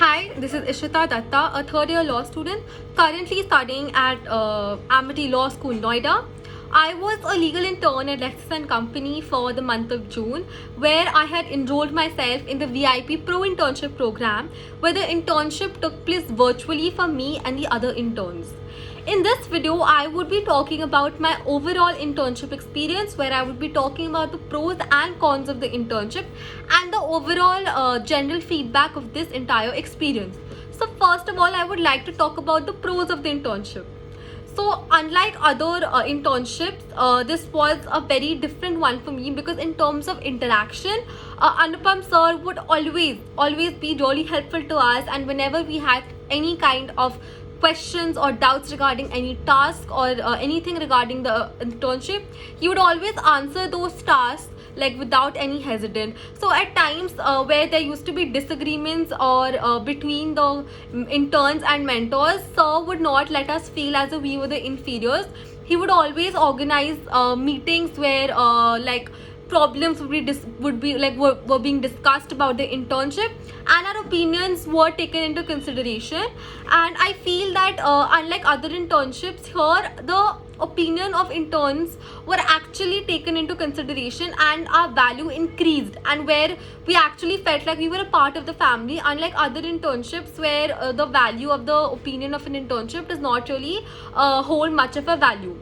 Hi, this is Ishita Datta, a third year law student currently studying at Amity Law School, Noida. I was a legal intern at Lexis & Company for the month of June, where I had enrolled myself in the VIP Pro Internship program, where the internship took place virtually for me and the other interns. In this video, I would be talking about my overall internship experience, where I would be talking about the pros and cons of the internship and the overall general feedback of this entire experience. So first of all, I would like to talk about the pros of the internship. So unlike other internships, this was a very different one for me, because in terms of interaction, Anupam sir would always be really helpful to us, and whenever we had any kind of questions or doubts regarding any task or anything regarding the internship, he would always answer those tasks like without any hesitant. So at times where there used to be disagreements or between the interns and mentors, sir would not let us feel as if we were the inferiors. He would always organize meetings where problems were being discussed about the internship, and our opinions were taken into consideration. And I feel that unlike other internships, here the opinion of interns were actually taken into consideration and our value increased, and where we actually felt like we were a part of the family, unlike other internships where the value of the opinion of an internship does not really hold much of a value.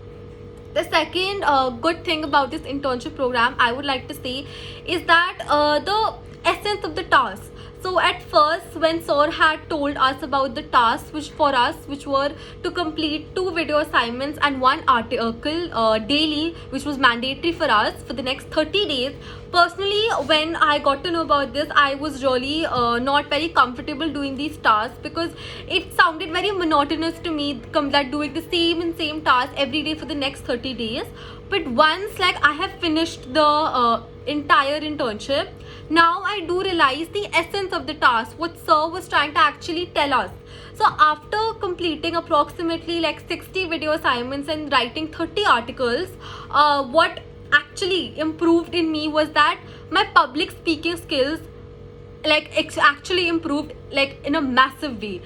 The second good thing about this internship program, I would like to say, is that the essence of the task. So at first, when sir had told us about the tasks which were to complete 2 video assignments and 1 article daily, which was mandatory for us for the next 30 days. Personally, when I got to know about this, I was really not very comfortable doing these tasks, because it sounded very monotonous to me, that doing the same task every day for the next 30 days. But once I have finished the entire internship, now I do realize the essence of the task, what sir was trying to actually tell us. So after completing approximately 60 video assignments and writing 30 articles, what actually improved in me was that my public speaking skills it's actually improved in a massive way.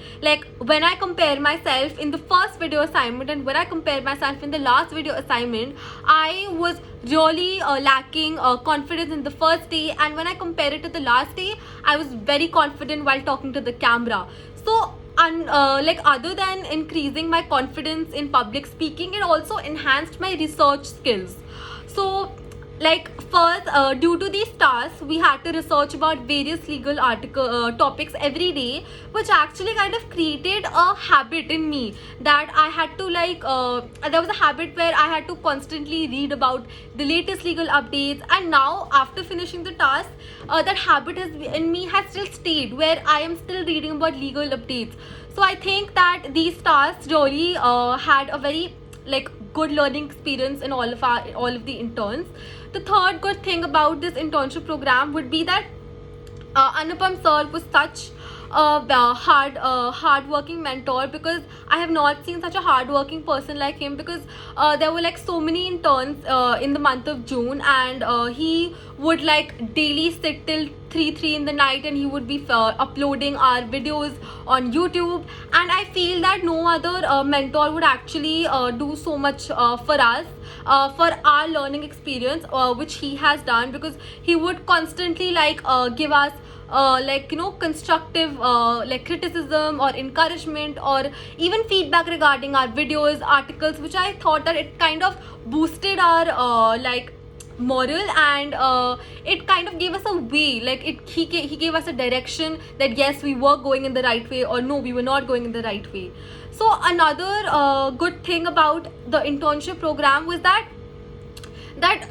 When I compare myself in the first video assignment and when I compare myself in the last video assignment, I was really lacking confidence in the first day, and when I compare it to the last day, I was very confident while talking to the camera. So other than increasing my confidence in public speaking, it also enhanced my research skills. So first, due to these tasks, we had to research about various legal topics every day, which actually kind of created a habit in me, that I had to there was a habit where I had to constantly read about the latest legal updates. And now after finishing the task, that habit has still stayed, where I am still reading about legal updates. So I think that these tasks really had a very good learning experience in all of the interns. The third good thing about this internship program would be that Anupam sir was such a hard-working mentor, because I have not seen such a hard-working person like him, because there were so many interns in the month of June, and he would daily sit till 3 in the night, and he would be uploading our videos on YouTube. And I feel that no other mentor would actually do so much for us, for our learning experience, which he has done, because he would constantly give us constructive criticism or encouragement, or even feedback regarding our videos, articles, which I thought that it kind of boosted our moral, and it kind of gave us a way, he gave us a direction that yes, we were going in the right way, or no, we were not going in the right way. So another good thing about the internship program was that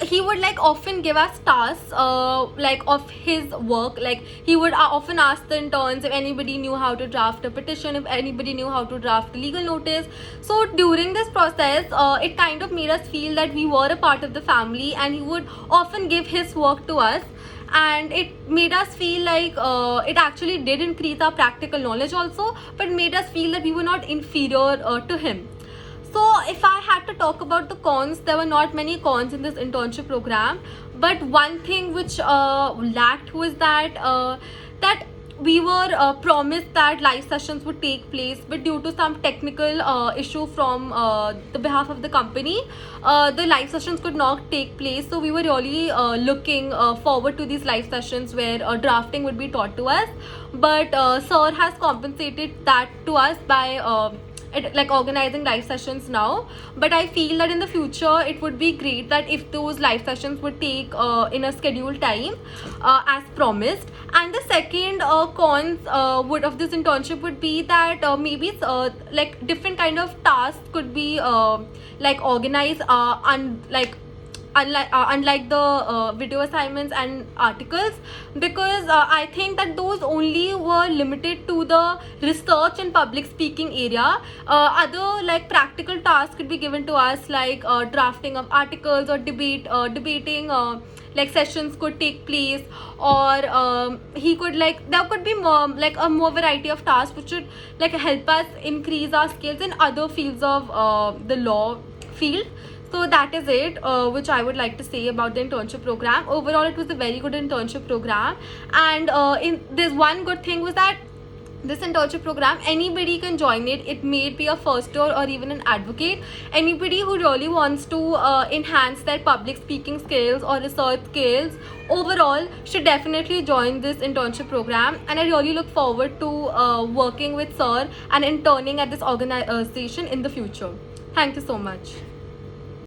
he would often give us tasks of his work. He would often ask the interns if anybody knew how to draft a petition, if anybody knew how to draft a legal notice. So during this process, it kind of made us feel that we were a part of the family, and he would often give his work to us, and it made us feel it actually did increase our practical knowledge also, but made us feel that we were not inferior to him. So if I had to talk about the cons, there were not many cons in this internship program, but one thing which lacked was that we were promised that live sessions would take place, but due to some technical issue from the behalf of the company, the live sessions could not take place. So we were really looking forward to these live sessions where drafting would be taught to us, but sir has compensated that to us by like organizing live sessions now. But I feel that in the future it would be great that if those live sessions would take in a scheduled time as promised. And the second cons would of this internship would be that maybe it's like different kind of tasks could be like organized unlike the video assignments and articles, because I think that those only were limited to the research and public speaking area. Other like practical tasks could be given to us, like drafting of articles or debating like sessions could take place, or he could like there could be more like a more variety of tasks which should like help us increase our skills in other fields of the law field. So that is it, which I would like to say about the internship program. Overall, it was a very good internship program, and in this one good thing was that this internship program anybody can join it. It may be a first year or even an advocate. Anybody who really wants to enhance their public speaking skills or research skills overall should definitely join this internship program, and I really look forward to working with sir and interning at this organization in the future. Thank you so much.